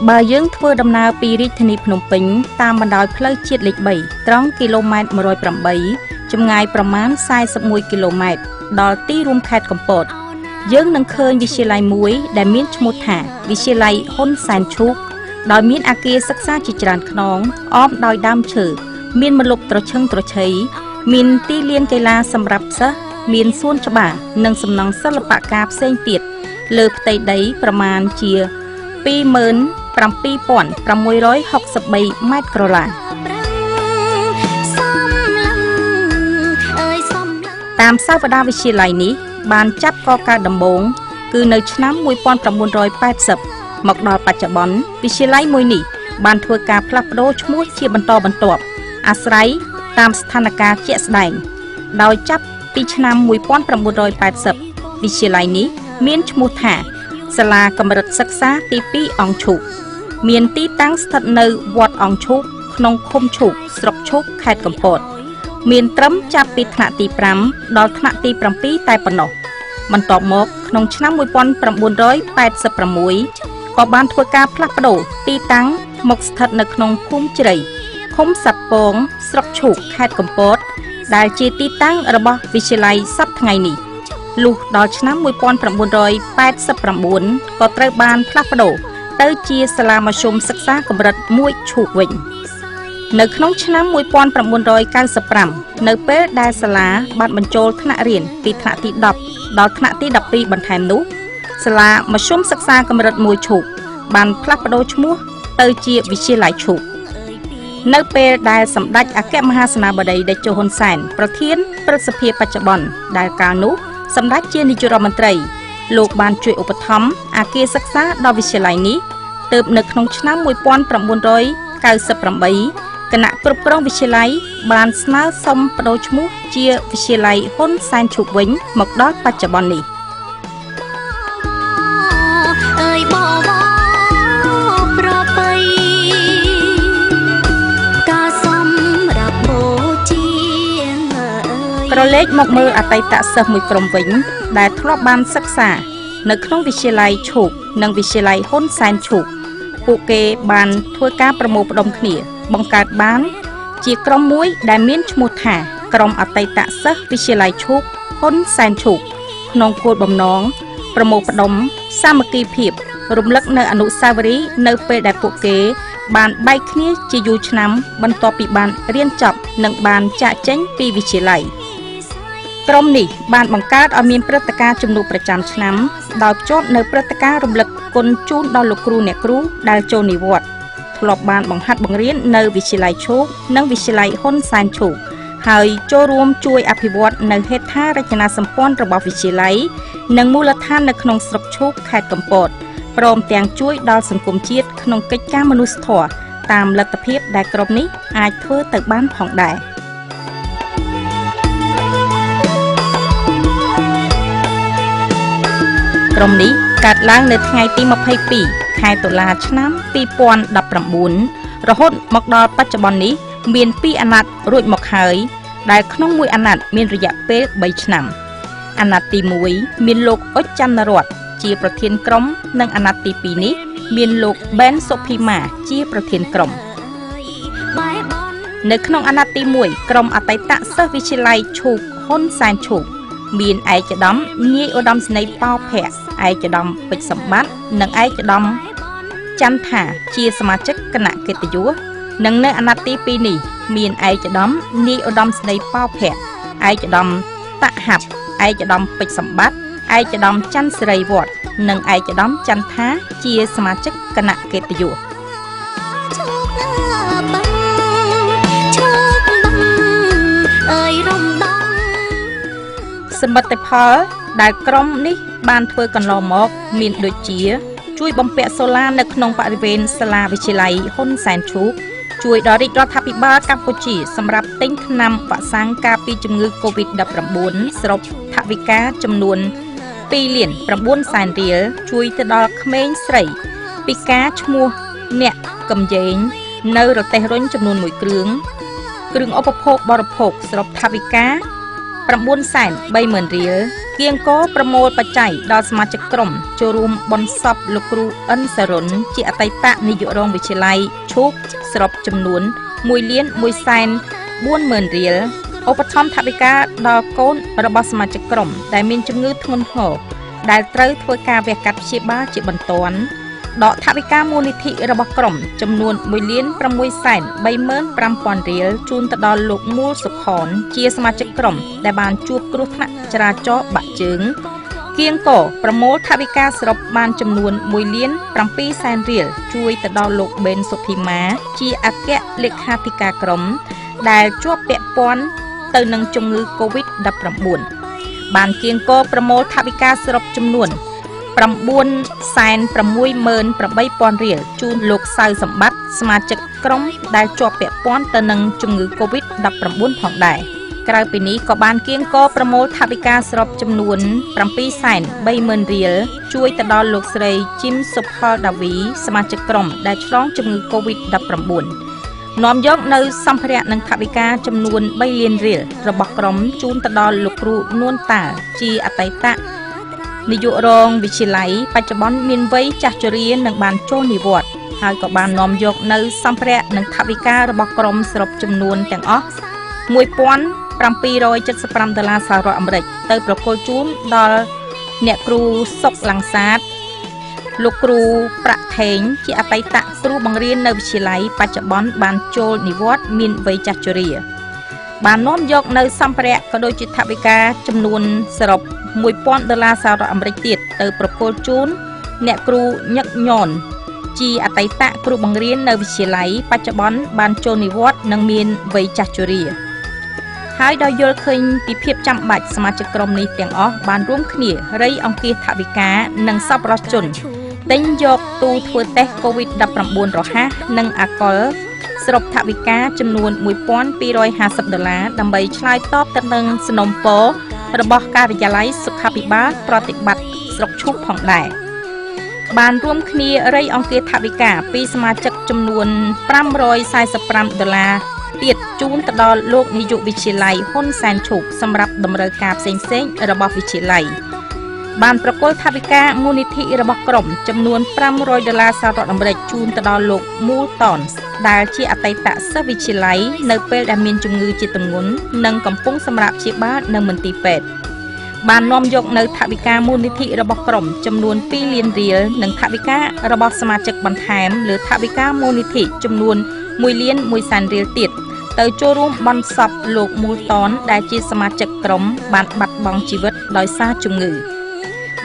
បើយើងធ្វើដំណើរពីរាជធានីភ្នំពេញតាមបណ្ដោយផ្លូវជាតិលេខ3ត្រង់គីឡូម៉ែត្រ108ចម្ងាយប្រមាណ41គីឡូម៉ែត្រដល់ទីរួមខេត្តកំពតយើងនឹងឃើញវិទ្យាល័យមួយដែលមានឈ្មោះថាវិទ្យាល័យហ៊ុនសែនឈូកដោយមានអគារសិក្សាជាច្រើនខ្នងអមដោយដើមឈើមានម្លប់ត្រឈឹងត្រឈៃមានទីលានកីឡាសម្រាប់សិស្សមានសួនច្បារនិងសំណង់សិល្បកម្មផ្សេងទៀតលើផ្ទៃដីប្រមាណជា27,663 ម៉ែត្រក្រឡាតាមសាវតារវិទ្យាល័យនេះបានចាប់កកើតដំបូងគឺនៅឆ្នាំ1980មកដល់បច្ចុប្បន្នវិទ្យាល័យមួយនេះបានធ្វើការផ្លាស់ប្ដូរឈ្មោះជាបន្តបន្ទាប់អាស្រ័យតាមស្ថានភាពជាក់ស្ដែងដោយចាប់ពីឆ្នាំ1980វិទ្យាល័យនេះមានឈ្មោះថាសាលាកម្រិតសិក្សាទី2អង្គឈូកមានទីតាំងស្ថិតនៅវត្តអង្គឈូកក្នុងឃុំឈូកស្រុកឈូកខេត្តកំពតមានត្រឹមចាប់ពីថ្នាក់ទី5ដល់ថ្នាក់ទី7តែប៉ុណ្ណោះបន្ទាប់មកក្នុងឆ្នាំ1986ក៏បានធ្វើការផ្លាស់ប្ដូរទីតាំងមកស្ថិតនៅក្នុងភូមិជ្រៃឃុំសត្វពងស្រុកឈូកខេត្តកំពតដែលជាទីតាំងរបស់វិទ្យាល័យសប្តាហ៍ថ្ងៃនេះលុះដល់ឆ្នាំ1989ក៏ត្រូវបានផ្លាស់ប្ដូរទៅជាសាលាមធ្យមសិក្សាកម្រិត1ឈូកវិញនៅក្នុងឆ្នាំ1995នៅពេលដែលសាលាបានបញ្ចូលថ្នាក់រៀនពីថ្នាក់ទី10ដល់ថ្នាក់ទី12បន្ថែមនោះសាលាមធ្យមសិក្សាកម្រិត1ឈូកបានផ្លាស់ប្ដូរឈ្មោះទៅជាវិទ្យាល័យឈូកនៅពេលដែលសម្ដេចអគ្គមហាសេនាបតីតេជោហ៊ុនសែនប្រធានព្រឹទ្ធសភាបច្ចុប្បន្នដែលកាលនោះសម្ដេចជានាយករដ្ឋមន្ត្រីលោកបានជួយឧបត្ថម្ភអគារសិក្សាដល់វិទ្យាល័យនេះទើបនៅក្នុងឆ្នាំ1998គណៈគ្រប់គ្រងវិទ្យាល័យបានស្នើសុំប្តូរឈ្មោះជាវិទ្យាល័យហ៊ុនសែនឈូកវិញមកដល់បច្ចុប្បន្ននេះក្រឡេកមកមើលអតីតសិស្សមួយក្រុមវិញដែលធ្លាប់បានសិក្សានៅក្នុងវិទ្យាល័យឈូកនិងវិទ្យាល័យហ៊ុនសែនឈូកពួកគេបានធ្វើការប្រមូលផ្ដុំគ្នាបង្កើតបានជាក្រុមមួយដែលមានឈ្មោះថាក្រុមអតីតសិស្សវិទ្យាល័យឈូកហ៊ុនសែនឈូកក្នុងគោលបំណងប្រមូលផ្ដុំសាមគ្គីភាពរំលឹកនៅអនុស្សាវរីយ៍នៅពេលដែលពួកគេបានបែកគ្នាជាយូរឆ្នាំបន្ទាប់ពីបានរៀនចប់និងបានចាកចេញពីវិទ្យាល័យក្រុមនេះបានបង្កើតឲ្យមានព្រឹត្តិការណ៍ជំនួបប្រចាំឆ្នាំដោយភ្ជាប់នៅព្រឹត្តិការណ៍រំលឹកគុណជូនដល់លោកគ្រូអ្នកគ្រូដែលចូលនិវត្តន៍ធ្លាប់បានបង្ហាត់បង្រៀននៅវិទ្យាល័យឈូកនិងវិទ្យាល័យហ៊ុនសែនឈូកហើយចូលរួមជួយអភិវឌ្ឍនៅហេដ្ឋារចនាសម្ព័ន្ធរបស់វិទ្យាល័យនិងមូលដ្ឋាននៅក្នុងស្រុកឈូកខេត្តកំពតព្រមទាំងជួយដល់សង្គមជាតិក្នុងកិច្ចការមនុស្សធម៌តាមលទ្ធភាពដែលក្រុមនេះអាចធ្វើទៅបានផងដែរក្រុមនេះកើតឡើងនៅថ្ងៃទី22ខែតុលាឆ្នាំ2019រហូតមកដល់បច្ចុប្បន្ននេះមាន2អាណត្តិរួចមកហើយដែលក្នុងមួយអាណត្តិមានរយៈពេល3ឆ្នាំអាណត្តិទី1មានលោកអុចច័ន្ទរតន៍ជាប្រធានក្រុមនិងអាណត្តិទី2នេះមានលោកប៊ែនសុភីម៉ាជាប្រធានក្រុមនៅក្នុងអាណត្តិទី1ក្រុមអតីតសិស្សវិទ្យាល័យឈូកហ៊ុនសែនឈូកមានឯកឧត្តមនាយឧត្តមសេនីយ៍ប៉ោភ័ក្រឯកឧត្តមពេជ្រសម្បត្តិនិងឯកឧត្តមច័ន្ទថាជាសមាជិកគណៈកិត្តិយសនិងនៅអាណត្តិទី2នេះមានឯកឧត្តមនាយឧត្តមសេនីយ៍ប៉ោភ័ក្រឯកឧត្តមតហាប់ឯកឧត្តមពេជ្រសម្បត្តិឯកឧត្តមច័ន្ទសេរីវត្តនិងឯកឧត្តមច័ន្ទថាជាសមាជិកគណៈកិត្តិយសសមិទ្ធផលដែលក្រុមនេះបានធ្វើកន្លងមកមានដូចជាជួយបំពាក់សូឡានៅក្នុងបរិវេណសាលាវិទ្យាល័យហ៊ុនសែនឈូកជួយដល់រាជរដ្ឋាភិបាលកម្ពុជាសម្រាប់ទិញថ្នាំវ៉ាក់សាំងការពារជំងឺ COVID-19 សរុបថវិកាចំនួន2,900,000 រៀលជួយទៅដល់ក្មេងស្រីពិការឈ្មោះអ្នកកំយែងនៅរទេះរុញចំនួន1គ្រឿងឧបភោគបរិភោគសរុបថវិកា930,000 រៀល គៀងកប្រមូលបច្ច័យដល់សមាជិកក្រុមចូលរួមបន់សពលោកគ្រូអិនសរុនជាអតីតនាយករងវិទ្យាល័យឈូកសរុបចំនួន1,140,000 រៀលឧបត្ថម្ភថវិកាដល់កូនរបស់សមាជិកក្រុមដែលមានជំងឺធ្ងន់ធ្ងរដែលត្រូវធ្វើការវះកាត់ព្យាបាលជាបន្ទាន់ដកថវិកាមូលនិធិរបស់ក្រុមចំនួន1,635,000 រៀលជូនទៅដល់លោកមូលសុខនជាសមាជិកក្រុមដែលបានជួបគ្រោះថ្នាក់ចរាចរណ៍បាក់ជើងគៀងកប្រមូលថវិកាសរុបបានចំនួន1,700,000 រៀលជួយទៅដល់លោកបេនសុធីម៉ាជាអគ្គលេខាធិការក្រុមដែលជាប់ពាក់ព័ន្ធទៅនឹងជំងឺ COVID-19 បានគៀងកប្រមូលថវិកាសរុបចំនួន968,000 រៀលជូនលោកសៅសម្បត្តិសមាជិកក្រុមដែលជាប់ពាក់ព័ន្ធទៅនឹងជំងឺ COVID-19 ផងដែរក្រៅពីនេះក៏បានគៀងកប្រមូលថវិកាសរុបចំនួន730,000 រៀលជួយទៅដល់លោកស្រីជីមសុផលដាវីសមាជិកក្រុមដែលឆ្លងជំងឺ COVID-19 នាំយកនៅសម្ភារៈនិងថវិកាចំនួន3លានរៀលរបស់ក្រុមជូនទៅដល់លោកគ្រូនួនតាជាអតីតនាយករងវិទ្យាល័យបច្ចុប្បន្នមានវ័យចាស់ជរានិងបានចូលនិវត្តន៍ហើយក៏បាននាំយកនៅសម្ភារៈនិងថវិការបស់ក្រុមសរុបចំនួនទាំងអស់$1,775 សហរដ្ឋអាមេរិកទៅប្រគល់ជូនដល់អ្នកគ្រូសុកឡាំងសាទលោកគ្រូប្រាក់ថេងជាអតីតគ្រូបង្រៀននៅវិទ្យាល័យបច្ចុប្បន្នបានចូលនិវត្តន៍មានវ័យចាស់ជរាបាននាំយកនៅសម្ភារៈក៏ដូចជាថវិកាចំនួនសរុប$1,000 សហរដ្ឋអាមេរិកទៀតទៅប្រគល់ជូនអ្នកគ្រូញឹកញ័នជាអតីតគ្រូបង្រៀននៅវិទ្យាល័យបច្ចុប្បន្នបានចូលនិវត្តន៍និងមានវ័យចាស់ជរាហើយដោយយល់ឃើញពីភាពចាំបាច់សមាជិកក្រុមនេះទាំងអស់បានរួមគ្នារៃអង្គាសថវិកានិងសប្បុរសជនទិញយកទូធ្វើតេស្ត COVID-19 រហ័សនិងអាល់កុលសរុបថវិកាចំនួន$1,250ដើម្បីឆ្លើយតបទៅនឹងសំណូមពររបស់ការិយាល័យសុខាភិបាលប្រតិបត្តិស្រុកឈូកផងដែរបានរួមគ្នារៃអង្គាសថវិកាពីសមាជិកចំនួន$545ទៀតជូនទៅដល់លោកនាយកវិទ្យាល័យហ៊ុនសែនឈូកសម្រាប់តម្រូវការផ្សេងៗរបស់វិទ្យាល័យបានប្រគល់ថវិកាមូលនិធិរបស់ក្រុមចំនួន$500សហរដ្ឋអាមេរិកជូនទៅដល់លោកមូលតនដែលជាអតីតសិស្សវិទ្យាល័យនៅពេលដែលមានជំងឺជាទម្ងន់និងកំពុងសម្រាប់ព្យាបាលនៅមន្ទីរពេទ្យបាននាំយកនៅថវិកាមូលនិធិរបស់ក្រុមចំនួន2លានរៀលនិងថវិការបស់សមាជិកបន្ថែមលើថវិកាមូលនិធិចំនួន$1,100,000 រៀលទៀតទៅចូលរួមបន់សពលោកមូលតនដែលជាសមាជិកក្រុមបានបាត់បង់ជីវិតដោយសារជំងឺ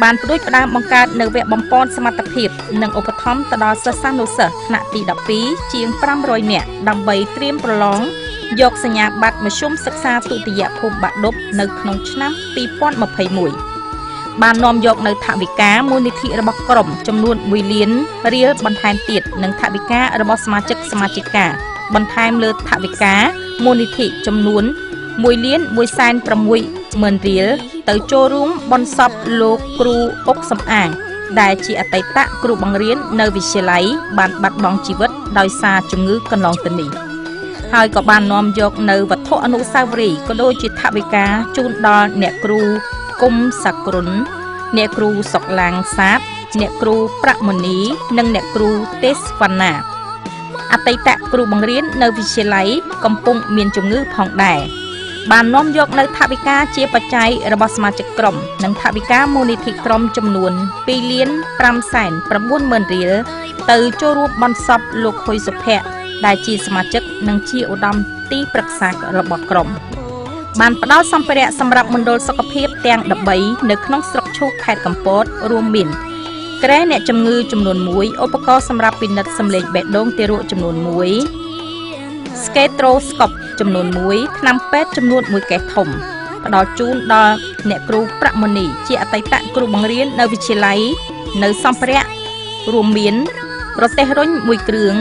បានផ្ដួចផ្ដើមបង្កើតនៅវគ្គបំពេញសមត្ថភាពនិងឧបត្ថម្ភទៅដល់សិស្សានុសិស្សថ្នាក់ទី12ជាង500នាក់ដើម្បីត្រៀមប្រឡងយកសញ្ញាបត្រមធ្យមសិក្សាទុតិយភូមិបាក់ឌុបនៅក្នុងឆ្នាំ2021បាននាំយកនៅថវិកាមូលនិធិរបស់ក្រុមចំនួន1លានរៀលបន្ថែមទៀតនិងថវិការបស់សមាជិកសមាជិកាបន្ថែមលើថវិកាមូលនិធិចំនួន$1,160,000 រៀលទៅចូលរួមបន់សពលោកគ្រូអុកសំអាងដែលជាអតីតគ្រូបង្រៀននៅវិទ្យាល័យបានបាត់បង់ជីវិតដោយសារជំងឺកន្លងទៅនេះហើយក៏បាននាំយកនៅវត្ថុអនុស្សាវរីយ៍ក៏ដូចជាថវិកាជូនដល់អ្នកគ្រូគុំសាក្រុនអ្នកគ្រូសុកឡាំងសាទអ្នកគ្រូប្រាក់មនីនិងអ្នកគ្រូទេសវណ្ណាអតីតគ្រូបង្រៀននៅវិទ្យាល័យកំពុងមានជំងឺផងដែរបាននាំយកនៅថវិកាជាបច្ច័យរបស់សមាជិកក្រុមនិងថវិកាមូលនិធិក្រុមចំនួន$2,590,000 រៀលទៅចូលរួមបន់សពលោកហ៊ុយសុភ័ក្រដែលជាសមាជិកនិងជាឧត្តមទីប្រឹក្សារបស់ក្រុមបានផ្ដល់សម្ភារៈសម្រាប់មណ្ឌលសុខភាពទាំង13នៅក្នុងស្រុកឈូកខេត្តកំពតរួមមានក្រែអ្នកជំងឺចំនួន1ឧបករណ៍សម្រាប់ពិនិត្យសម្លេងបេះដូងទារកចំនួន1 Stethoscope ចំនួន1ថ្នាំពេទ្យចំនួន1កេសធំផ្ដល់ជូនដល់អ្នកគ្រូប្រាក់មនីជាអតីតគ្រូបង្រៀននៅវិទ្យាល័យនៅសម្ភារៈរួមមានរទេះរុញ1គ្រឿង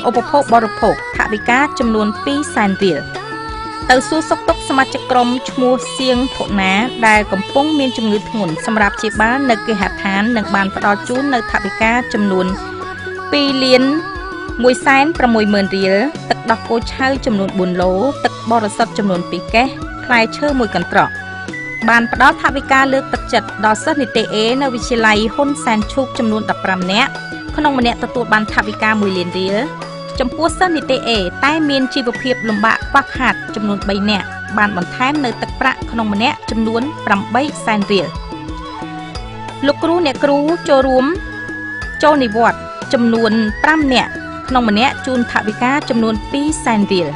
ឧបភោគបរិភោគថវិកាចំនួន$200,000 រៀលទៅសួរសុខទុក្ខសមាជិកក្រុមឈ្មោះសៀងធណាដែលកំពុងមានជំងឺធ្ងន់សម្រាប់ព្យាបាលនៅគេហដ្ឋាននិងបានផ្ដល់ជូននៅថវិកាចំនួន$2,160,000 រៀលទឹកដោះគោឆៅចំនួន4ឡូទឹកបរិសុទ្ធចំនួន2កេសផ្លែឈើ1កន្ត្រក បានផ្ដល់ថវិកាលើកទឹកចិត្តដល់សិស្សនិតិ A នៅវិទ្យាល័យហ៊ុនសែនឈូកចំនួន15នាក់ក្នុងម្នាក់ទទួលបានថវិកា1លានរៀលចំពោះសិស្សនិតិ A តែមានជីវភាពលំបាកខ្វះខាតចំនួន3នាក់បានបន្ថែមនៅទឹកប្រាក់ក្នុងម្នាក់ចំនួន8សែនរៀលលោកគ្រូអ្នកគ្រូចូលនិវត្តន៍ចំនួន5នាក់ក្នុងម្នាក់ជូនថវិកាចំនួន2សែនរៀល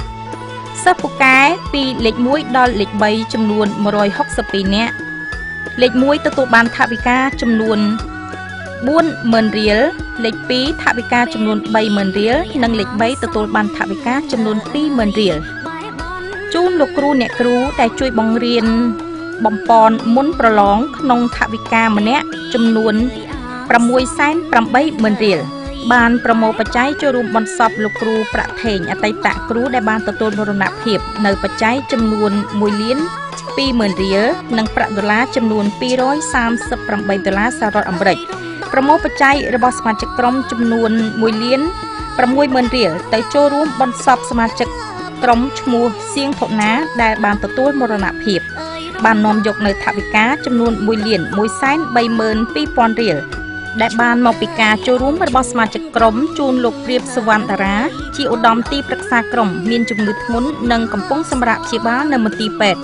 សិស្សពូកែពីលេខ1ដល់លេខ3ចំនួន162នាក់លេខ1ទទួលបានថវិកាចំនួន40000រៀលលេខ2ថវិកាចំនួន30000រៀលនិងលេខ3ទទួលបានថវិកាចំនួន20000រៀលជូនលោកគ្រូអ្នកគ្រូដែលជួយបង្រៀនបំពន់មុនប្រឡងក្នុងថវិកាម្នាក់ចំនួន680,000រៀលបានប្រមូលបច្ច័យចូលរួមបន្សពលោកគ្រូប្រាក់ថេងអតីតគ្រូដែលបានទទួលមរណភាពនៅបច្ច័យចំនួន1,20,000រៀលនិងប្រាក់ដុល្លារចំនួន$238សហរដ្ឋអាមេរិកប្រមូលបច្ច័យរបស់សមាជិកក្រុមចំនួន1,60,000រៀលទៅចូលរួមបន្សពសមាជិកក្រុមឈ្មោះសៀងធនាដែលបានទទួលមរណភាពបាននាំយកនៅថវិកាចំនួន1,132,000រៀលដែលបានមកពីការចូលរួមរបស់សមាជិកក្រុមជូនលោកព្រាបសុវណ្ណតារាជាឧត្តមទីប្រឹក្សាក្រុមមានជំងឺធ្ងន់និងកំពុងសម្រាកព្យាបាលនៅមន្ទីរពេទ្យ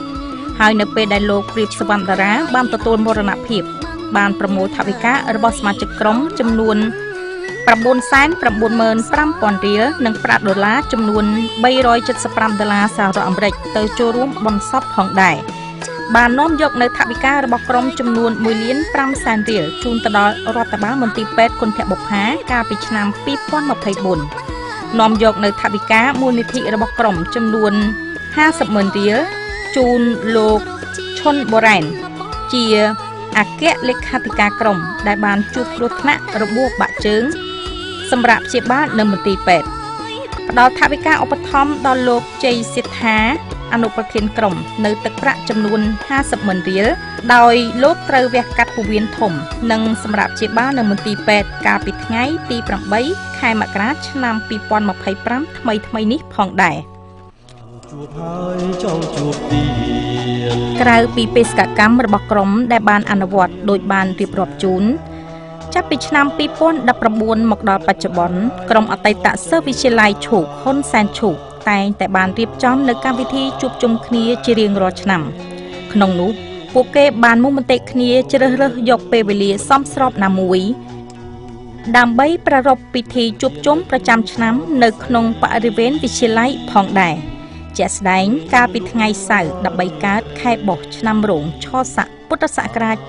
ហើយនៅពេលដែលលោកព្រាបសុវណ្ណតារាបានទទួលមរណភាពបានប្រមូលថវិការបស់សមាជិកក្រុមចំនួន$995,000រៀលនិងប្រាក់ដុល្លារចំនួន$375សហរដ្ឋអាមេរិកទៅចូលរួមបន្សពផងដែរបាននាំយកនៅថវិការបស់ក្រុមចំនួន$1,500,000រៀលជូនទៅដល់រដ្ឋបាលមន្ទីរពេទ្យគុណភបុប្ផាកាលពីឆ្នាំ2024នាំយកនៅថវិកាមូលនិធិរបស់ក្រុមចំនួន$50,000រៀលជូនលោកឈុនបូរ៉ែនជាអគ្គលេខាធិការក្រុមដែលបានជួបគ្រោះថ្នាក់របួសបាក់ជើងសម្រាប់ព្យាបាលនៅមន្ទីរពេទ្យផ្ដល់ថវិកាឧបត្ថម្ភដល់លោកជ័យសិដ្ឋាអនុប្រធានក្រុមនៅទឹកប្រាក់ចំនួន$50,000រៀលដោយលោកត្រូវវះកាត់ពោះវៀនធំនិងសម្រាប់ព្យាបាលនៅមន្ទីរពេទ្យកាលពីថ្ងៃទី8ខែមករាឆ្នាំ2025ថ្មីនេះផងដែរក្រៅពីបេសកកម្មរបស់ក្រុមដែលបានអនុវត្តដោយបានរៀបរាប់ជូនចាប់ពីឆ្នាំ2019មកដល់បច្ចុប្បន្នក្រុមអតីតសិស្សវិទ្យាល័យឈូកហ៊ុនសែនឈូកតែងតែបានរៀបចំនៅកម្មវិធីជួបជុំគ្នាជារៀងរាល់ឆ្នាំក្នុងនោះពួកគេបានមតិគ្នាជ្រើសរើសយកពេលវេលាសមស្របណាមួយដើម្បីប្រារព្ធពិធីជួបជុំប្រចាំឆ្នាំនៅក្នុងបរិវេណវិទ្យាល័យផងដែរជាក់ស្ដែងកាលពីថ្ងៃសៅរ៍13កើតខែបុស្សឆ្នាំរោងឆស័កពុទ្ធសករាជ2568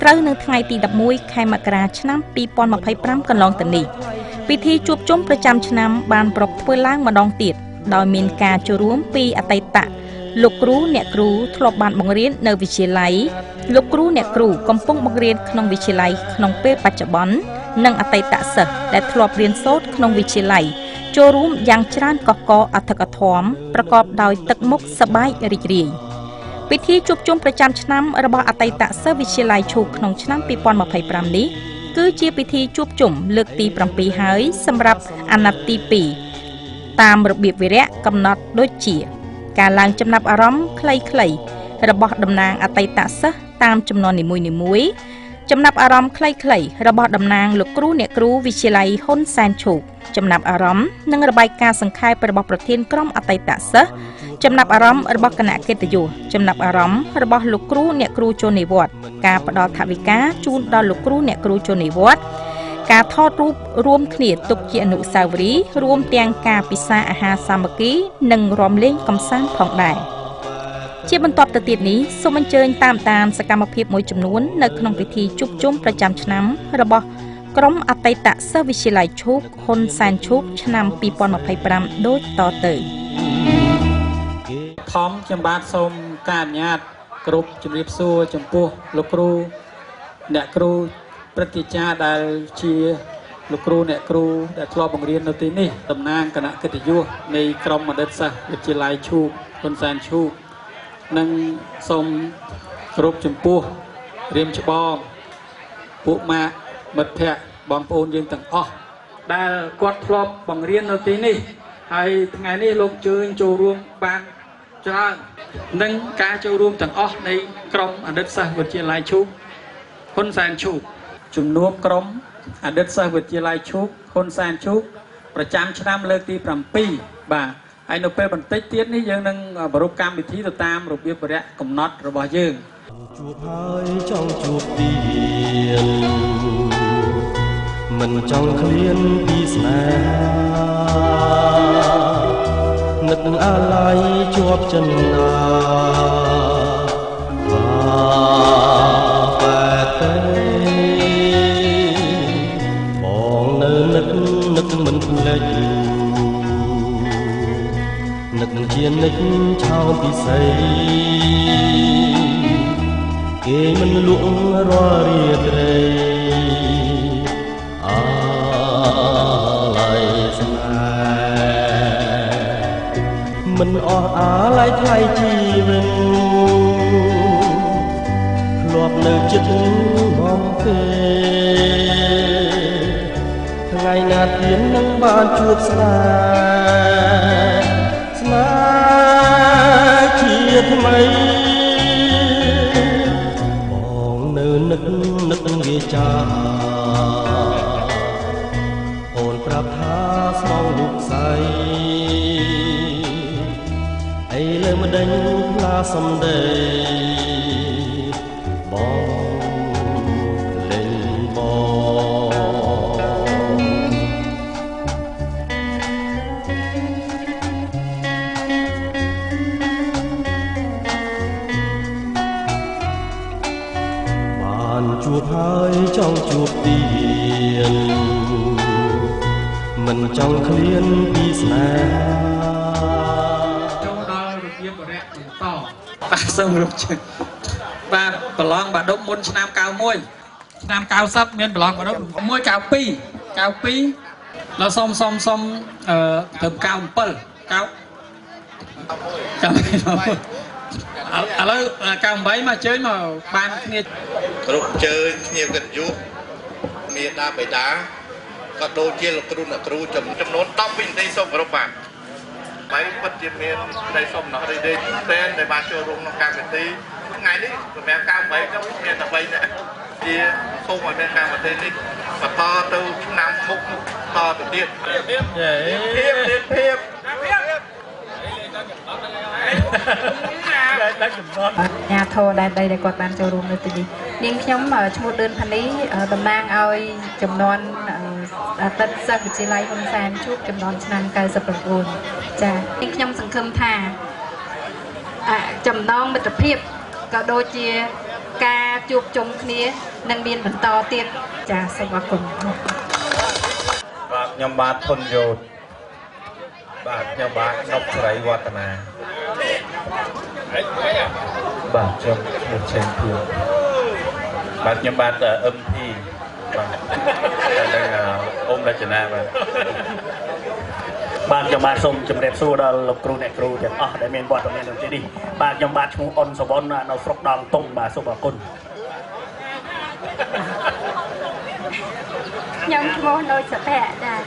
ត្រូវនៅថ្ងៃទី11ខែមករាឆ្នាំ2025កន្លងទៅនេះពិធីជួបជុំប្រចាំឆ្នាំបានប្រពធ្វើឡើងម្ដងទៀតដោយមានការចូលរួមពីអតីតលោកគ្រូអ្នកគ្រូធ្លាប់បានបង្រៀននៅវិទ្យាល័យលោកគ្រូអ្នកគ្រូកំពុងបង្រៀនក្នុងវិទ្យាល័យក្នុងពេលបច្ចុប្បន្ននិងអតីតសិស្សដែលធ្លាប់រៀនសូត្រក្នុងវិទ្យាល័យចូលរួមយ៉ាងច្រើនកកកអធិកធមប្រកបដោយទឹកមុខសប្បាយរីករាយពិធីជួបជុំប្រចាំឆ្នាំរបស់អតីតសិស្សវិទ្យាល័យឈូកក្នុងឆ្នាំ2025នេះគឺជាពិធីជួបជុំលើកទី7ហើយសម្រាប់អាណត្តិទី2តាមរបៀបវិរៈកំណត់ដូចជាការឡើងចំណាប់អារម្មណ៍ខ្លីៗរបស់តំណាងអតីតសិស្សតាមចំនួននីមួយៗចំណាប់អារម្មណ៍ខ្លីៗរបស់តំណាងលោកគ្រូអ្នកគ្រូវិទ្យាល័យហ៊ុនសែនឈូកចំណាប់អារម្មណ៍និងរបាយការណ៍សង្ខេបរបស់ប្រធានក្រុមអតីតសិស្សចំណាប់អារម្មណ៍របស់គណៈកិត្តិយសចំណាប់អារម្មណ៍របស់លោកគ្រូអ្នកគ្រូចូលនិវត្តន៍ការផ្ដល់ថវិកាជូនដល់លោកគ្រូអ្នកគ្រូចូលនិវត្តន៍ការថតរូបរួមគ្នាទុកជាអនុស្សាវរីយ៍រួមទាំងការពិសាអាហារសាមគ្គីនិងរាំលេងកម្សាន្តផងដែរជាបន្ទាប់ទៅទៀតនេះសូមអញ្ជើញតាមដានសកម្មភាពមួយចំនួននៅក្នុងពិធីជួបជុំប្រចាំឆ្នាំរបស់ក្រុមអតីតសិស្សវិទ្យាល័យឈូកហ៊ុនសែនឈូកឆ្នាំ2025ដូចតទៅខ្ញុំបាទសូមការអនុញ្ញាតគ្រប់ជំរាបសួរចំពោះលោកគ្រូអ្នកគ្រូព្រឹទ្ធាចារ្យដែលជាលោកគ្រូអ្នកគ្រូដែលធ្លាប់បង្រៀននៅទីនេះតំណាងគណៈកិត្តិយសនៃក្រុមបណ្ឌិតសិស្សវិទ្យាល័យឈូកហ៊ុនសែនឈូកនិងសូមគ្រប់ចំពោះរៀមច្បងពួកម៉ាក់មិត្តភ័ក្តិបងប្អូនយើងទាំងអស់ដែលគាត់ធ្លាប់បង្រៀននៅទីនេះហើយថ្ងៃនេះលោកជើញចូលរួមបាន ច្រើននឹងការចូលរួមទាំងអស់នៃក្រុមអតីតសិស្សវិទ្យាល័យឈូកហ៊ុនសែនឈូកជំនួបក្រុមអតីតសិស្សវិទ្យាល័យឈូកហ៊ុនសែនឈូកប្រចាំឆ្នាំលើកទី7បាទហើយនៅពេលបន្តិចទៀតនេះយើងនឹងប្រារព្ធកម្មវិធីទៅតាមរបៀបវរៈកំណត់របស់យើងជួបហើយចង់ជួបទៀតមិនចង់ឃ្លានពីស្នេហានឹកអាឡ័យជាប់ចិនណាបែបទេបងនៅនឹកមិនភ្លេចនឹកជានិចឆោមពិសីគេមិនលក់រាល់រាត្រីអាឡ័យស្នេហ៍មិនអស់អាឡ័យថ្លៃជីវិតធ្លាប់នៅចិត្តបងទេថ្ងៃណាទៀតនឹងបានជួបស្នេហ៍ជាថ្មីបងនៅនឹកវាចាអូនប្រាប់ថាស្មងលោកស្រីអីលើមិនដេញផ្លាសំដីបងលេងបានជួបហើយចង់ជួបទៀតមិនចង់ឃ្លានពីស្នេហាចូលដល់របៀបបរិយបន្តបាទសូមរំជើញបាទប្រឡងបាដុបមុនឆ្នាំ91ឆ្នាំ90មានប្រឡងបាដុប1 92ដល់សុំទៅ97 ឥឡូវ98មកជើញមកបានគ្នាគ្រប់ជើញគ្នាកិត្តិយសមានតាបិតាក៏ដូចជាលោកគ្រូអ្នកគ្រូចំនួន10វិនាទីសូមគោរពបាទហើយពិតជាមាននៃសូមណោះរីដេតែដែលបានចូលរួមក្នុងកម្មវិធីថ្ងៃនេះសម្រាប់98ក៏មានតែ3នាក់ជាសូមឲ្យមានកម្មវិធីនេះបន្តទៅឆ្នាំមុខតទៅទៀតភាពញាធរដែលគាត់បានចូលរួមនៅទីនេះនាងខ្ញុំឈ្មោះឌឿនផានីតំណាងឲ្យចំនួនអតីតសិស្សវិទ្យាល័យហ៊ុនសែនជួបចំនួនឆ្នាំ99ចា៎នាងខ្ញុំសង្ឃឹមថាចំណងមិត្តភាពក៏ដូចជាការជួបជុំគ្នានឹងមានបន្តទៀតចា៎សូមអរគុណបាទខ្ញុំបាទធនយោបាទខ្ញុំបាទនប់ស្រីវឌ្ឍនាបាទខ្ញុំឈ្មោះឆេងភឿបាទខ្ញុំបាទMP បាទនិងអ៊ំរចនាបាទខ្ញុំបាទសូមជម្រាបសួរដល់លោកគ្រូអ្នកគ្រូទាំងអស់ដែលមានវត្តមាននៅទីនេះបាទខ្ញុំបាទឈ្មោះអ៊ុនសវណ្ណនៅស្រុកដងតុងបាទសូមអរគុណខ្ញុំឈ្មោះណូចសុភ័ក្រដែរ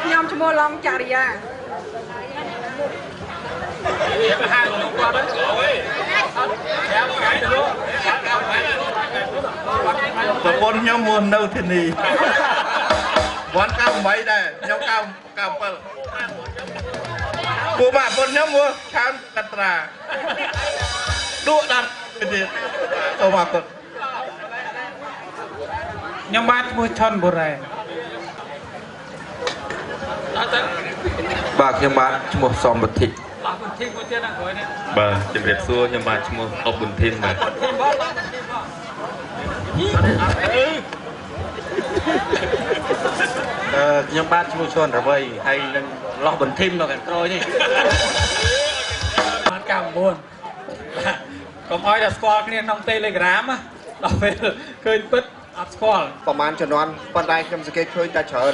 ខ្ញុំឈ្មោះឡងចារិយាប្រពន្ធខ្ញុំមកនៅទីនេះវត្ត98ដែរខ្ញុំ97ពួកបាទប្រពន្ធខ្ញុំមកខាងកត្រាដួកដាក់ទៀតសូមអរគុណខ្ញុំបាទឈ្មោះឆុនបូរ៉ែបាទខ្ញុំបាទឈ្មោះសំបតិអរគុណធីមមួយទៀតណាក្រោយនេះបាទជម្រាបសួរខ្ញុំបាទឈ្មោះអប៊ុនធីមបាទខ្ញុំបាទឈ្មោះឈុនរវៃហើយនឹងលោះបន្ធីមនៅខាងក្រោយនេះបាន99កុំឲ្យតែស្គាល់គ្នាក្នុង Telegram ដល់ពេលឃើញពិតអត់ស្គាល់ប្រហែលជំនាន់ប៉ុន្តែខ្ញុំសង្កេតឃើញតែច្រើន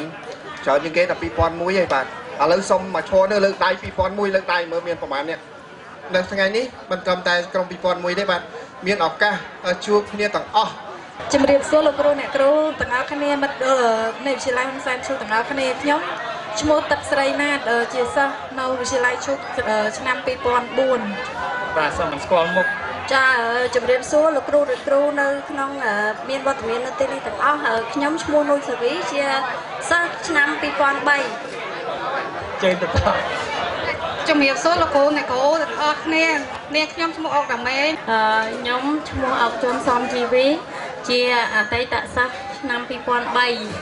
ជាងគេតែ2001ហើយបាទឥឡូវសុំមកឈរនៅលើកដៃ2001លើកដៃមើលមានប្រហែលនេះនៅថ្ងៃនេះមិនត្រឹមតែក្រុម2001ទេបាទមានឱកាសជួបគ្នាទាំងអស់ ជំរាបសួរលោកគ្រូអ្នកគ្រូទាំងអស់គ្នាមិត្តនៃវិទ្យាល័យហ៊ុនសែនឈូកទាំងអស់គ្នាខ្ញុំឈ្មោះទឹកស្រីណាតជាសិស្សនៅវិទ្យាល័យឈូកឆ្នាំ2004បាទសូមស្គាល់មុខចាជំរាបសួរលោកគ្រូអ្នកគ្រូនៅក្នុងមានវត្តមាននៅទីនេះទាំងអស់ខ្ញុំឈ្មោះនុយសាវីជាសិស្សឆ្នាំ2003ចេញទៅតជំរាបសួរលោកគ្រូអ្នកគ្រូទាំងអស់គ្នានាងខ្ញុំឈ្មោះអុកដាមេខ្ញុំឈ្មោះអុកជុនសំជីវីជាអតីតសិស្សឆ្នាំ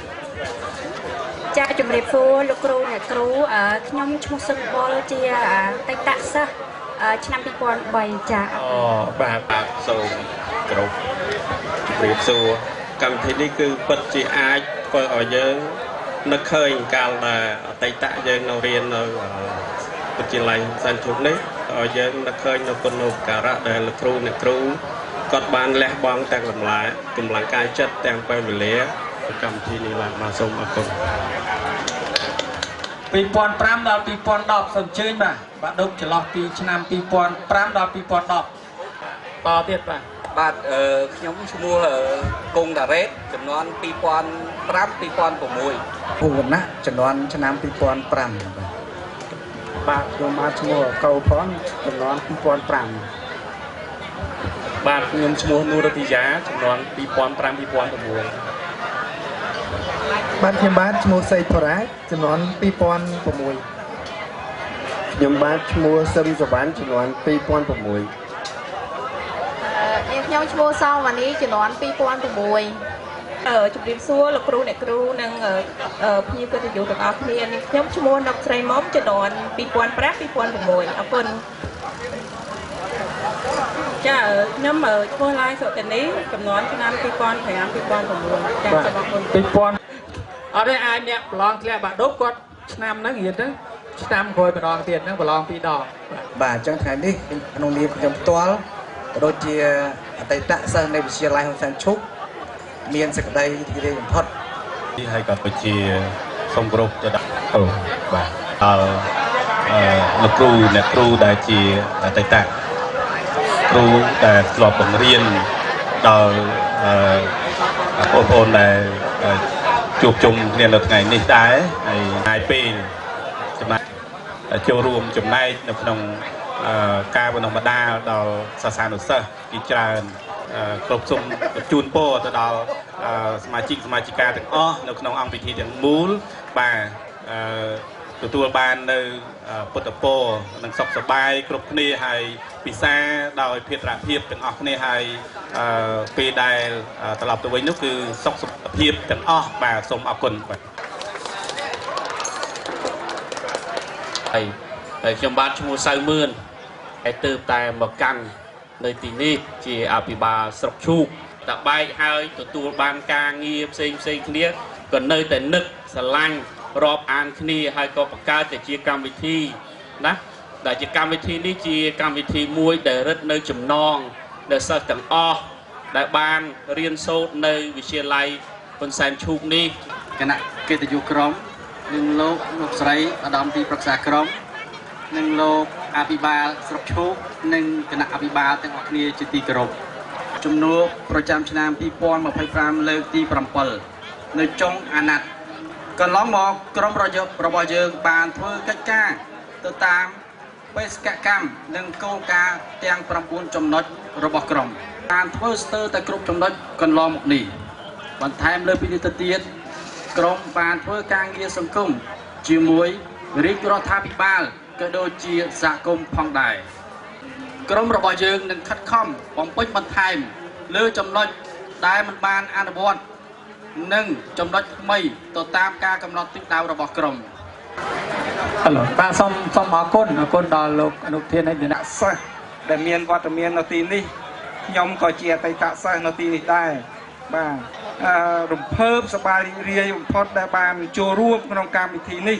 2003ចាជំរាបសួរលោកគ្រូអ្នកគ្រូខ្ញុំឈ្មោះសឹកបុលជាអតីតសិស្សឆ្នាំ2003ចាអូបាទសូមគ្រប់ជម្រាបសួរកម្មវិធីនេះគឺពិតជាអាចធ្វើឲ្យយើងនឹកឃើញកាលដែលអតីតយើងនៅរៀននៅវិទ្យាល័យសានជុកនេះឲ្យយើងនឹកឃើញនៅគុណូបការៈដែលលោកគ្រូអ្នកគ្រូគាត់បានលះបង់ទាំងកម្លាំងកាយចិត្តទាំងពេលវេលាកម្មវិធីនេះឡើងមកសូមអរគុណ2005ដល់2010សូមអញ្ជើញបាទដុកចន្លោះពីឆ្នាំ2005ដល់2010តទៀតបាទខ្ញុំឈ្មោះកុងតារ៉េតចំនួន2005 2006ពូវណ្ណៈចំនួនឆ្នាំ2005បាទខ្ញុំបានឈ្មោះកៅផនចំនួន2005បាទខ្ញុំឈ្មោះនូរទីយ៉ាចំនួន2005 2006បាទខ្ញុំបាទឈ្មោះសៃធរ៉ាចំនួន2006ខ្ញុំបាទឈ្មោះសឹមសវណ្ណចំនួន2006ខ្ញុំឈ្មោះសោវ៉ានីចំនួន2006ជំរាបសួរលោកគ្រូអ្នកគ្រូនិងភ្ញៀវកិត្តិយសទាំងអស់គ្នាខ្ញុំឈ្មោះណុកស្រីមុំចំនួន2005 2006អរគុណចាខ្ញុំឈ្មោះឡាយសុតនីចំនួនឆ្នាំ2005 2006ចាសូមអរគុណ2000អត់ទេអាចអ្នកប្រឡងធ្លាក់បាក់ដប់គាត់ឆ្នាំហ្នឹងរៀនទៅឆ្នាំក្រោយម្ដងទៀតហ្នឹងប្រឡង2ដងបាទអញ្ចឹងថ្ងៃនេះក្នុងនាមខ្ញុំផ្ទាល់ក៏ដូចជាអតីតសិស្សនៃវិទ្យាល័យហ៊ុនសែនឈុកមានសេចក្តីរីករាយបំផុតហើយក៏ពិតជាសូមគោរពទៅដល់បាទលោកគ្រូអ្នកគ្រូដែលជាអតីតគ្រូដែលធ្លាប់បង្រៀនដល់បងប្អូនដែលជួបជុំគ្នានៅថ្ងៃនេះដែរហើយថ្ងៃពេលចំណាយចូលរួមចំណែកនៅក្នុងការបណ្ដុះបណ្ដាលដល់សាសានុសិស្សជាច្រើនគ្រប់សូមជូនពរទៅដល់សមាជិកសមាជិកាទាំងអស់នៅក្នុងអង្គពិធីទាំងមូលបាទទទួលបាននៅពុទ្ធពរនិងសុខសប្បាយគ្រប់គ្នាហើយពិសាដោយភេរៈភាពទាំងអស់គ្នាហើយពេលដែលត្រឡប់ទៅវិញនោះគឺសុខភាពទាំងអស់បាទសូមអរគុណបាទហើយខ្ញុំបាទឈ្មោះសៅមឿនហើយទើបតែមកកាន់នៅទីនេះជាអភិបាលស្រុកឈូកតបែកហើយទទួលបានការងារផ្សេងគ្នាក៏នៅតែនឹកស្រឡាញ់រាប់អានគ្នាហើយក៏បង្កើតតែជាកម្មវិធីណាដែលជាកម្មវិធីនេះជាកម្មវិធីមួយដែលរឹតនៅចំណងដែលសិស្សទាំងអស់ដែលបានរៀនសូត្រនៅវិទ្យាល័យហ៊ុនសែនឈូកនេះគណៈកិត្តិយសក្រុមនិងលោកស្រីឧត្តមទីប្រឹក្សាក្រុមនិងលោកអភិបាលស្រុកឈូកនិងគណៈអភិបាលទាំងអស់គ្នាជាទីគោរពជំនួបប្រចាំឆ្នាំ2025លើកទី7នៅចុងអាណត្តិកន្លងមកក្រុមរបស់យើងបានធ្វើកិច្ចការទៅតាមបេសកកម្មនិងគោលការណ៍ទាំង9ចំណុចរបស់ក្រុមបានធ្វើស្ទើរតែគ្រប់ចំណុចកន្លងមកនេះបន្ថែមលើពីនេះទៅទៀតក្រុមបានធ្វើការងារសង្គមជាមួយរាជរដ្ឋាភិបាលក៏ដូចជាសហគមន៍ផងដែរក្រុមរបស់យើងនឹងខិតខំបំពេញបន្ថែមលើចំណុចដែលមិនបានអនុវត្តនិងចំណុចថ្មីទៅតាមការកំណត់ទិសដៅរបស់ក្រុមបាទសូមអរគុណដល់លោកអនុធាននៃគណៈសិស្សដែលមានវត្តមាននៅទីនេះខ្ញុំក៏ជាអតីតសិស្សនៅទីនេះដែរបាទរំភើបសប្បាយរីករាយបំផុតដែលបានចូលរួមក្នុងកម្មវិធីនេះ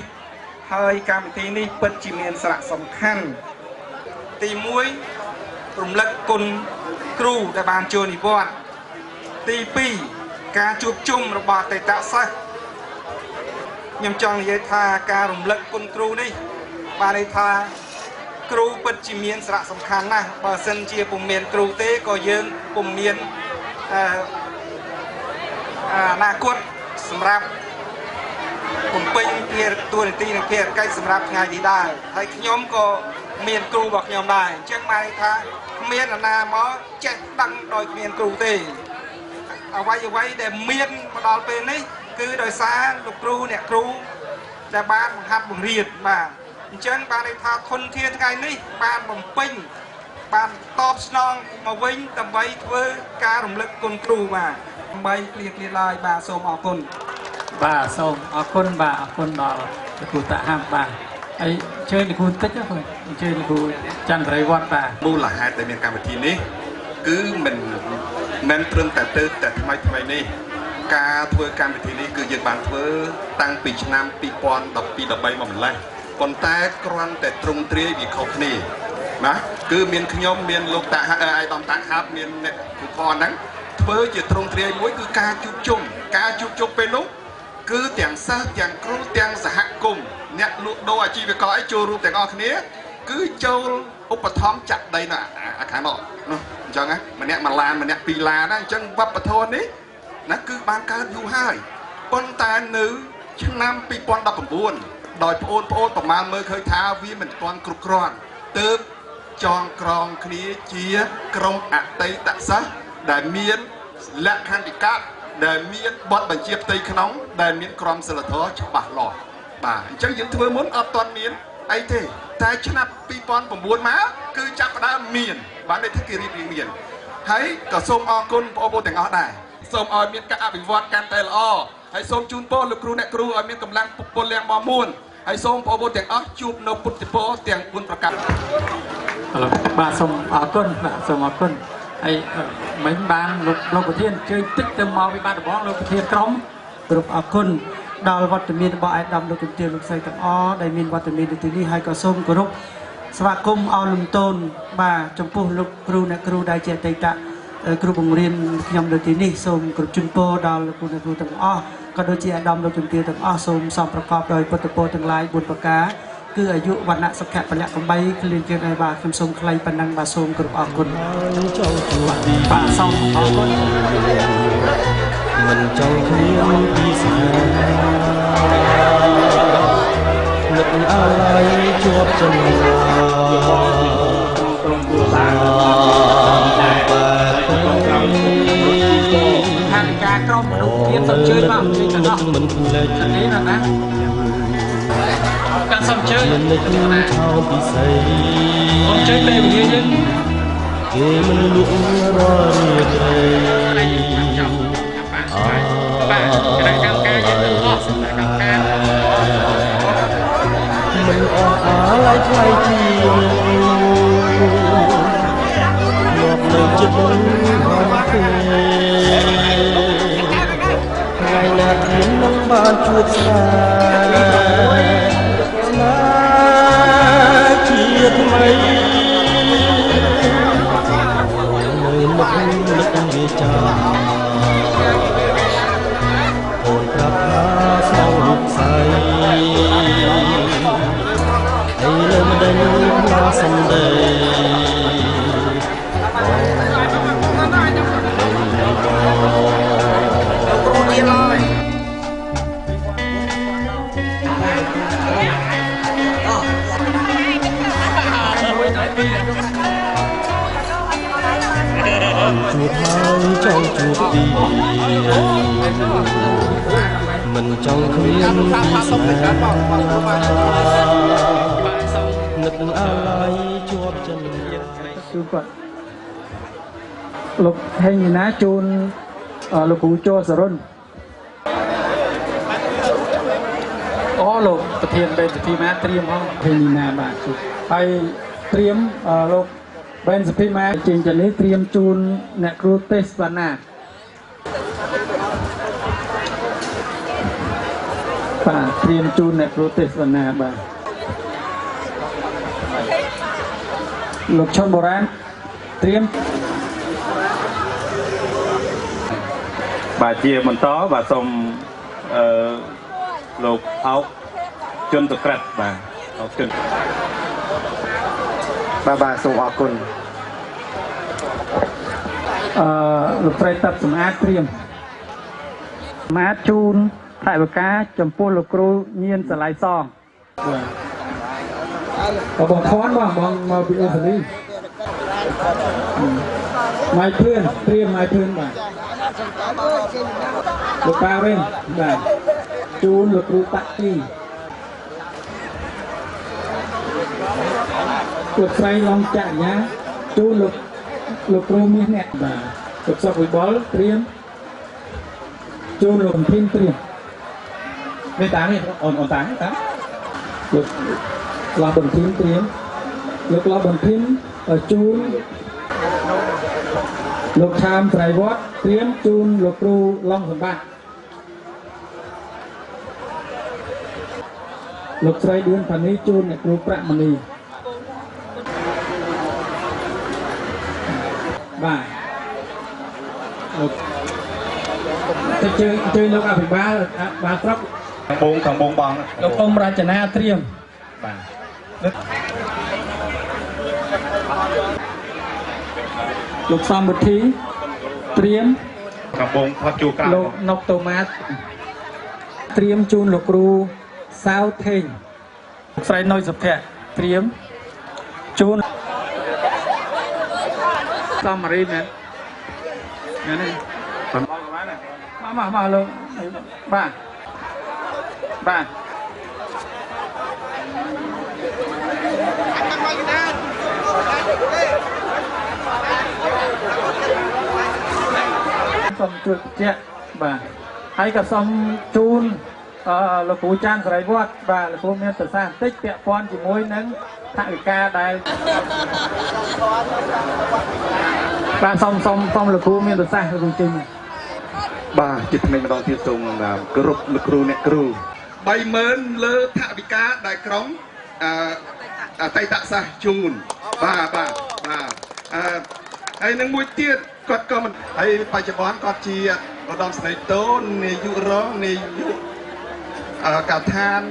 ហើយកម្មវិធីនេះពិតជាមានសារៈសំខាន់ទី1រំលឹកគុណគ្រូដែលបានចូលនិវត្តន៍ទី2ការជួបជុំរបស់អតីតសិស្សខ្ញុំចង់និយាយថាការរំលឹកគុណគ្រូនេះបានន័យថាគ្រូពិតជាមានសារៈសំខាន់ណាស់បើសិនជាពុំមានគ្រូទេក៏យើងពុំមាន អនាគតសម្រាប់បំពេញភារតួនាទីនិងភារកិច្ចសម្រាប់ថ្ងៃនេះដែរហើយខ្ញុំក៏មានគ្រូរបស់ខ្ញុំដែរអញ្ចឹងបានថាគ្មានអាណាមកចេះដឹងដោយគ្មានគ្រូទេអ្វីដែលមានមកដល់ពេលនេះគឺដោយសារលោកគ្រូអ្នកគ្រូដែលបានបង្ហាត់បង្រៀនបាទអញ្ចឹងបានន័យថាធនធានថ្ងៃនេះបានបំពេញបានតបស្នងមកវិញដើម្បីធ្វើការរំលឹកគុណគ្រូបាទដើម្បីគ្លៀកឡើយបាទសូមអរគុណ បាទសូមអរគុណបាទអរគុណដល់លោកគ្រូតាហាប់បាទហើយជើញលោកគ្រូតិចហ្នឹងអញ្ជើញលោកគ្រូចន្ទរិវត្តបាទ មូលហេតុដែលមានកម្មវិធីនេះគឺមិនត្រឹមតែតែថ្មីនេះការធ្វើកម្មវិធីនេះគឺយើងបានធ្វើតាំងពីឆ្នាំ2012-13មកម្លេះប៉ុន្តែគ្រាន់តែទ្រង់ទ្រាយវាខុសគ្នាណាគឺមានខ្ញុំមានលោកតាអាយដំតាហាប់មានអ្នកគ្រូខហ្នឹងធ្វើជាទ្រង់ទ្រាយមួយគឺការជួបជុំពេលនោះគឺទាំងសិស្សទាំងគ្រូទាំងសហគមន៍អ្នកលក់ដូរអាជីវករឲ្យចូលរួមទាំងអស់គ្នាគឺចូលឧបត្ថម្ភចាក់ដីនៅអាខាងនោះអញ្ចឹងណាម្នាក់មួយឡានម្នាក់ពីរឡានណាអញ្ចឹងវប្បធម៌នេះណាគឺបានកើតយូរហើយប៉ុន្តែនៅឆ្នាំ2019ដោយប្អូនប្រមាណមើលឃើញថាវាមិនទាន់គ្រប់គ្រាន់ទើបចងក្រងគ្នាជាក្រុមអតីតសិស្សដែលមានលក្ខន្តិកៈដែលមានបទបញ្ជាផ្ទៃក្នុងដែលមានក្រមសីលធម៌ច្បាស់លាស់បាទអញ្ចឹងយើងធ្វើមុនអត់ទាន់មានអីទេតែឆ្នាំ2009មកគឺចាប់ផ្ដើមមានបានន័យថាគេរៀបរៀងមានហើយក៏សូមអរគុណបងប្អូនទាំងអស់ដែរសូមឲ្យមានការអភិវឌ្ឍកាន់តែល្អហើយសូមជូនពរលោកគ្រូអ្នកគ្រូឲ្យមានកម្លាំងពលយ៉ាងមាំមួនហើយសូមបងប្អូនទាំងអស់ជួបនៅពុទ្ធពរទាំង4ប្រការបាទសូមអរគុណបាទសូមអរគុណហើយមិញបានលោកប្រធានជួយតិចទៅមកវិបត្តិរបស់លោកប្រធានក្រុមគ្រប់អរគុណដល់វត្តមានរបស់អាយដាមលោកជំទាវលោកស្រីទាំងអស់ដែលមានវត្តមាននៅទីនេះហើយក៏សូមគោរពស្វាគមន៍អោលំតូនបាទចំពោះលោកគ្រូអ្នកគ្រូដែលជាអតីតគ្រូបង្រៀនខ្ញុំនៅទីនេះសូមគោរពជូនពរដល់លោកគ្រូអ្នកគ្រូទាំងអស់ក៏ដូចជាអាដាមលោកជំទាវទាំងអស់សូមសំប្រកបដោយពុទ្ធពរទាំងឡាយ4ប្រការគឺអាយុវណ្ណៈសុខៈពលៈកំបីគ្លៀងគ្លៀងឲ្យបាទខ្ញុំសូមថ្លែងប៉ុណ្ណឹងបាទសូមគោរពអរគុណបាទសូមអរគុណមិនចង់ឃ្លានពីស្នេហ៍នឹកអាឡ័យជាប់ចំណាក្រុមគ្រួសារខាងការក្រុមមនុស្សទៀតសូមជឿមកជឿទៅដល់មិនភ្លេចនេះណាការសំជើញនេះគឺឆោតពិសេសអូនជើញពេលវេលាយើងគេមិនលក់រាល់រាត្រីបាទគណៈកម្មការយើងទាំងអស់គណៈកម្មការមិនអស់អាឡ័យថ្លៃជាមកនៅចិត្តអស់ទេថ្ងៃណាខ្ញុំនឹងបានជួបស្នេហ៍ជាថ្មីនៅមុខនឹកវាចាំអូនប្រាប់ថាសងរូបស្រីហើយនៅមិនដឹងថាសំដីជួបហើយចង់ជួបទីមិនចង់គ្មានពីស្នេហ៍នឹកអាឡ័យជាប់ចិត្តគឺគាត់លោកហេងណាជូនលោកគ្រូចូលសរុនអូលោកប្រធានបេតិមាត្រៀមផងហេងណាបាទហើយត្រៀមលោកបែនសុភីម៉ាចេញចានេះត្រៀមជូនអ្នកគ្រូទេសវណ្ណាបាទត្រៀមជូនអ្នកគ្រូទេសវណ្ណាបាទលោកឈុនបុរាណត្រៀមបាទជាបន្តបាទសូមលោកអោកជុនតក្រិតបាទអោកជុនបាទសូមអរគុណលោកប្រៃតាប់សម្អាតត្រៀម ម៉ាតជូនថវិកាចំពោះលោកគ្រូញៀនសាឡៃសងបងខនបងមកពីអូស្ត្រាលីម៉ៃភឿនត្រៀមម៉ៃភឿនបាទលោកប៉ាវិញបាទជូនលោកគ្រូតាក់ទីលោកស្រីឡងចញ្ញាជូនលោកគ្រូមាសអ្នកបាទលោកសុកវិបុលត្រៀមជូនលោកធីនត្រៀមនេះតានេះអូនតាលោកឡោះបន្ធីនត្រៀមលោកឡោះបន្ធីនជូនលោកឆាមត្រៃវត្តត្រៀមជូនលោកគ្រូឡុងសម្បត្តិលោកស្រីឌឿនផានីជូនអ្នកគ្រូប្រាក់មនីបាទលោកទៅជួយលោកអភិបាលបាទស្រុកខាងបងបងលោកអ៊ំរចនាត្រៀមបាទលោកសំវិធីត្រៀមខាងបងផុតជួក្រៅលោកណុកតូម៉ាតត្រៀមជូនលោកគ្រូសាវថេងលោកស្រីណុយសុភ័ក្រត្រៀមជូនសំរីមែននេះមកលោកបាទសូមជួយបញ្ជាក់បាទហើយក៏សូមជូនលោកគ្រូចាន់សរិវត្តបាទលោកគ្រូមានប្រសាសន៍បន្តិចពាក់ព័ន្ធជាមួយនឹងថវិកាដែលបាទសូមលោកគ្រូមានប្រសាសន៍លោកគ្រូជិញបាទជាថ្មីម្ដងទៀតសូមគោរពលោកគ្រូអ្នកគ្រូ 30000 លើថវិកាដែលក្រុមអតីតសាសជូនបាទហើយនឹងមួយទៀតគាត់ក៏មិនហើយបច្ចុប្បន្នគាត់ជាឧត្តមស្នេហ៍តូននាយករងនាយកកាឋាន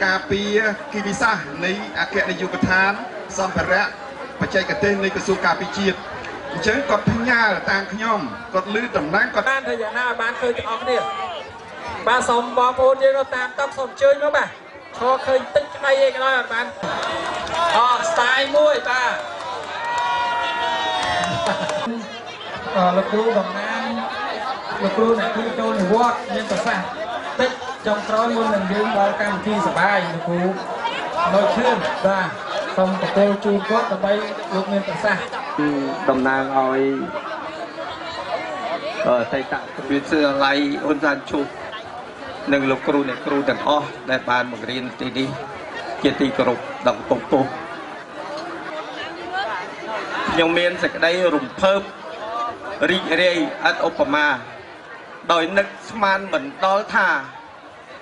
ការពារគីវិសាសនៃអគ្គនាយកដ្ឋានសម្ភារៈបច្ចេកទេសនៃក្រសួងការពារជាតិអញ្ចឹងគាត់ផ្ញើតាមខ្ញុំគាត់លឺតំណែងគាត់បានធ្វើយ៉ាងណាបានឃើញទាំងអស់គ្នាបាទសូមបងប្អូនយើងនៅតាមតុសូមអញ្ជើញមកបាទឈរឃើញទឹកក្តីអីក៏ដោយបានស្ទាយមួយបាទលោកគ្រូតំណាងលោកគ្រូអ្នកគ្រូចូលនិវត្តន៍មានប្រសាសន៍តិចចុងក្រោយមុននឹងយើងដល់កម្មវិធីសប្បាយលោកគ្រូនៅឃ្លានបាទសូមប្រគល់ជូនគាត់ដើម្បីលោកមានប្រសាសន៍តំណាងឲ្យតៃតវិទ្យាល័យហ៊ុនសែនឈូកនិងលោកគ្រូអ្នកគ្រូទាំងអស់ដែលបានបង្រៀនទីនេះជាទីគោរពដ៏គង់ពុះខ្ញុំមានសេចក្តីរំភើបរីករាយឥតឧបមាដោយនឹកស្មានមិនដល់ថា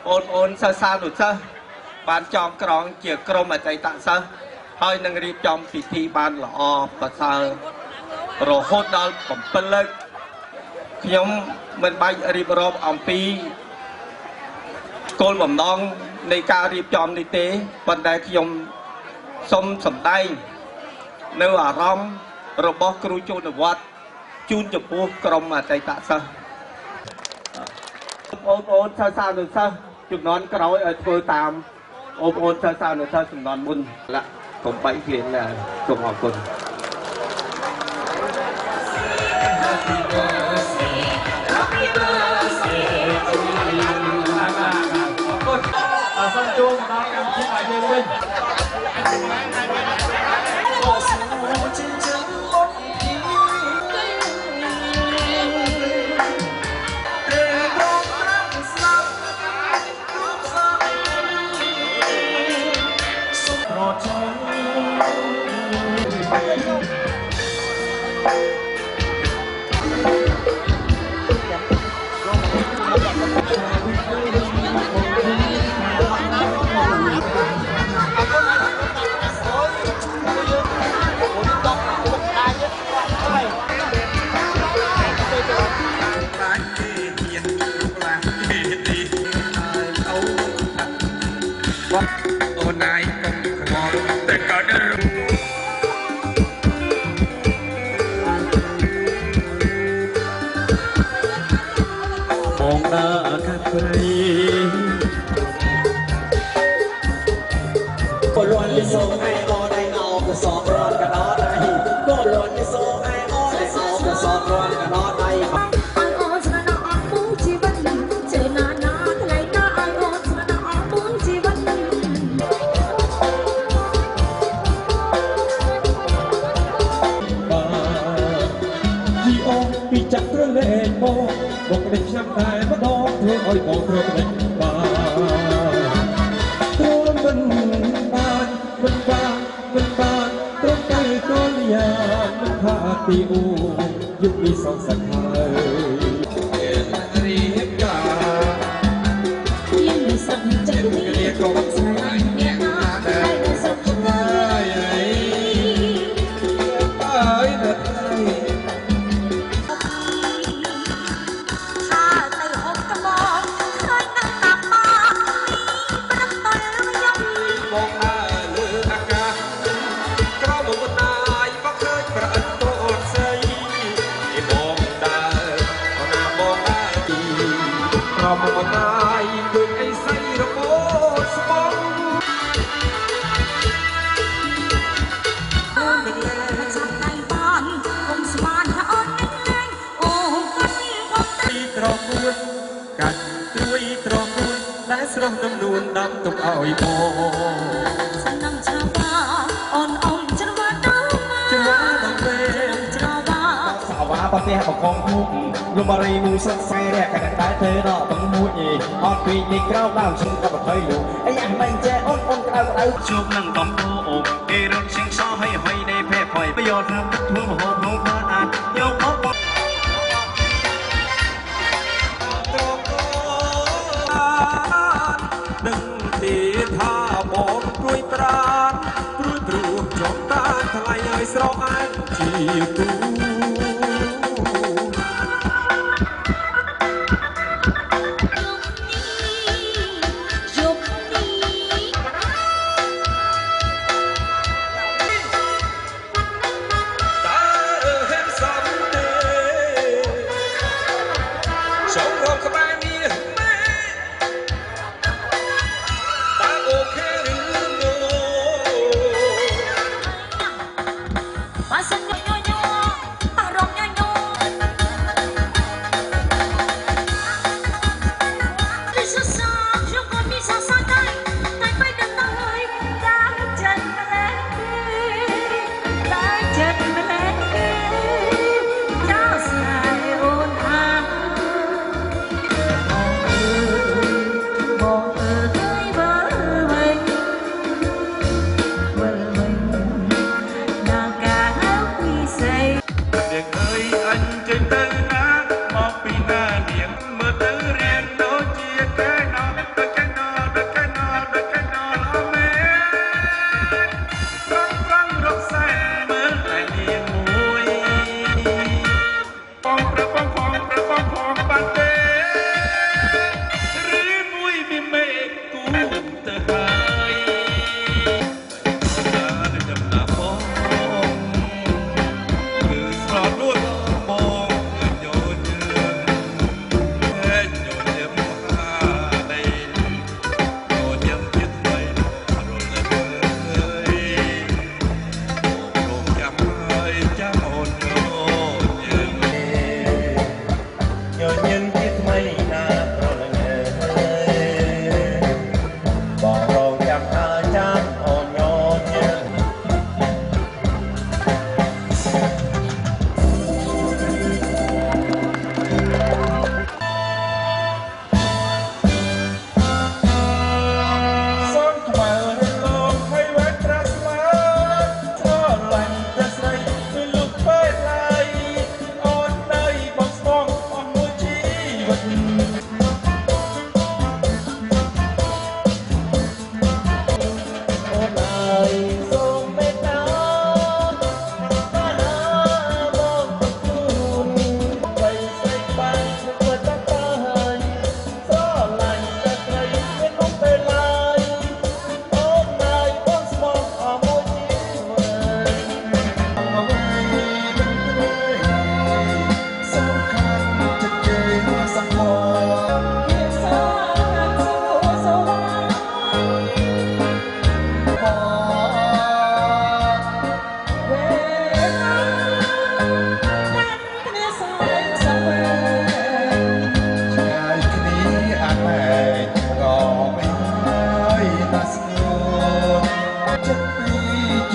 បងប្អូនសិស្សសានុសិស្សបានចងក្រងជាក្រុមអតីតសិស្សហើយនឹងរៀបចំពិធីបានល្អប្រសើររហូតដល់7លើកខ្ញុំមិនបាច់រៀបរាប់អំពីគោលបំណងនៃការរៀបចំនេះទេប៉ុន្តែខ្ញុំសូមសម្ដែងនៅអារម្មណ៍របស់គ្រូចូលនិវត្តន៍ជូនចំពោះក្រុមអតីតសិស្សបងប្អូនសិស្សសានុសិស្សជំនាន់ក្រោយឲ្យធ្វើតាមបងប្អូនសិស្សសានុសិស្សជំនាន់មុនឡាកុំបែកឃ្លានណាសូមអរគុណសូមចូលមកដល់កម្មវិធីរបស់យើងវិញបងដើរ រីក៏លន់សូមឯអដៃអោក៏សោរត់កដោដៃក៏លន់សូមឯអដៃអោក៏សោរត់កដោដៃពីចាក់ត្រលេងមកនេះខ្ញុំតែម្ដងធ្វើឲ្យបងព្រមនេះបានព្រមមិនបានត្រង់តែកូនយ៉ាងមិនថាពីអូយុគពីសងសឹកហើយរៀបការយើងមិនសឹកចិត្តគ្នាកូនស្រីអ្នកណាដែលសឹកឆ្ងាយហើយនៅមកណាយដូចអីសៃរបូតស្បង់អូននឹងលែងចាំដៃបានគុំស្មានថាអូននឹងលែងអូគុំពីត្រកួតកាច់ត្រួយត្រកួតដែលស្រស់ទំនួនដាំទុកឲ្យបងសំណាំឆាបាអូនអ៊ំច្រវាដល់ពេលច្រវាសាវ៉ាប្រទេសបកងភូមិលំរីមួយសិនខ្សែរកតែធ្វើដល់បង្មួយអត់ពីនេះក្រោកដល់ឈឹងក៏20លូអីយ៉ាងមិនចេះអូនក្តៅជួបនឹងតំពោអូគេរត់ឈឹងសោហើយនៃភេភ័យប្រយោជន៍ធ្វើមហោបនោះបានអាចយកអត់នឹងទីថាបងព្រួយប្រានព្រួយព្រួចចំតាថ្លៃឲ្យស្រកអានជាគូ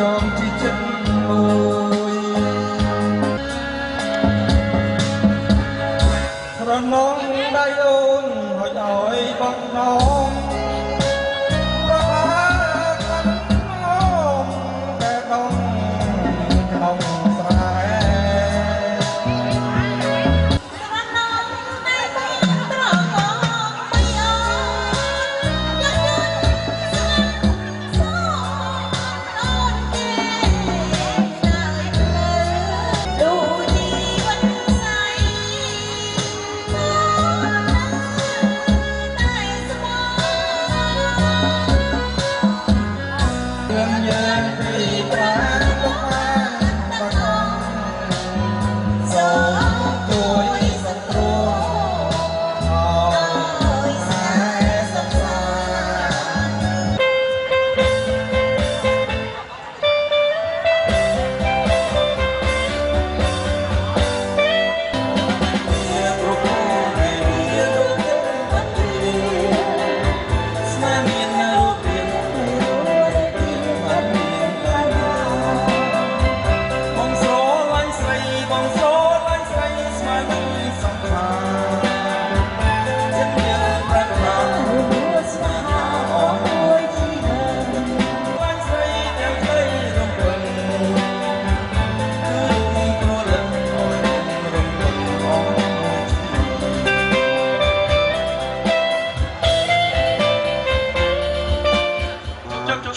ចំជីចិត្តមួយស្រណងដៃអូនហុចឲ្យបងណងប្រហាកាន់ងំតែដងក្នុងស្រែ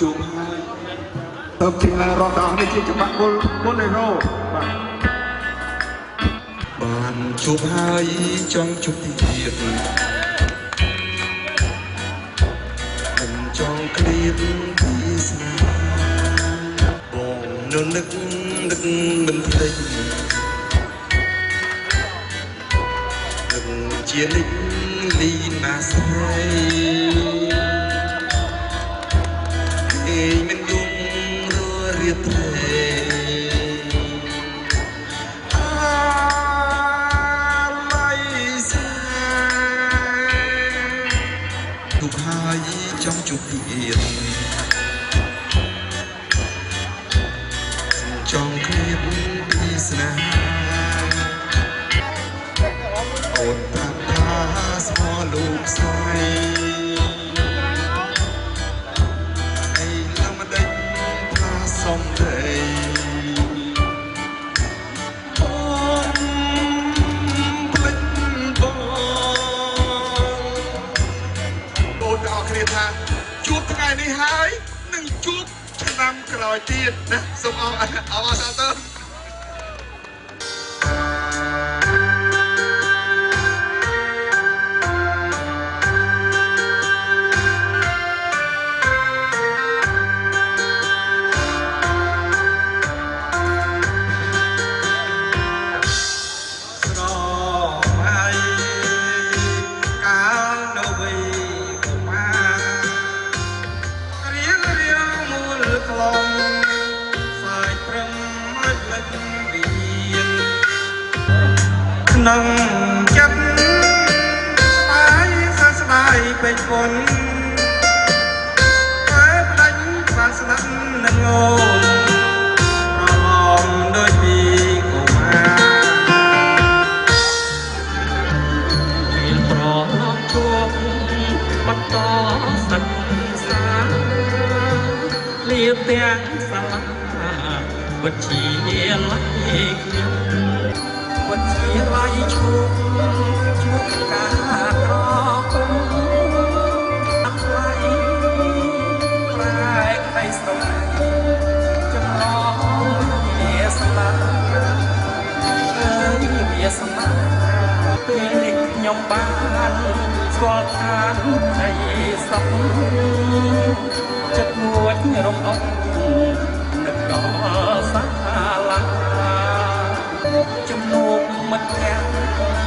ជួបហើយទៅជារត់ដល់នេះជាច្បាប់ពលនៃរោបានជួបហើយចង់ជួបទៀតមិនចង់ឃ្លាតពីស្នេហ៍បងនៅនឹកមិនភ្លេចនឹងជានិចលីណាស្រីមិនយំររៀបព្រែឡៃសាទុកហើយចង់ជួបទៀតចង់ឃ្លាតពីស្នេហាអូនប្រាប់ថាស្មោះលោកស្រីសំដីភ្លេចបងអូនអរគ្នាថាជួបថ្ងៃនេះហើយនឹងជួបឆ្នាំក្រោយទៀតណាសូមអរសាទរនឹងចិត្តអាយសាស្ដាយពេញពុនតែផ្ដាច់បានស្ដាប់នឹងអូនប្រឡំដូចពីកុមារមានប្រឡំជួបបន្តសឹកសាលៀបទាំងសាលាវិទ្យាល័យខ្ញុំវិទ្យាល័យជួបការក្រគុំអត់ថ្លៃផ្លែក្ដីស្រមចំណងវាស្លាប់វាស្លាប់ពេលនេះខ្ញុំបានស្គាល់ឋាននៃសពចិត្តមួយរំអស់នឹកដល់សាលាជំនួបមិត្តភក្តិ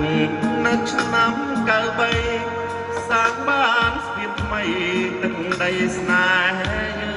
នៅឆ្នាំ93សាងបានស្ពានថ្មីទឹកដីស្នេហ៍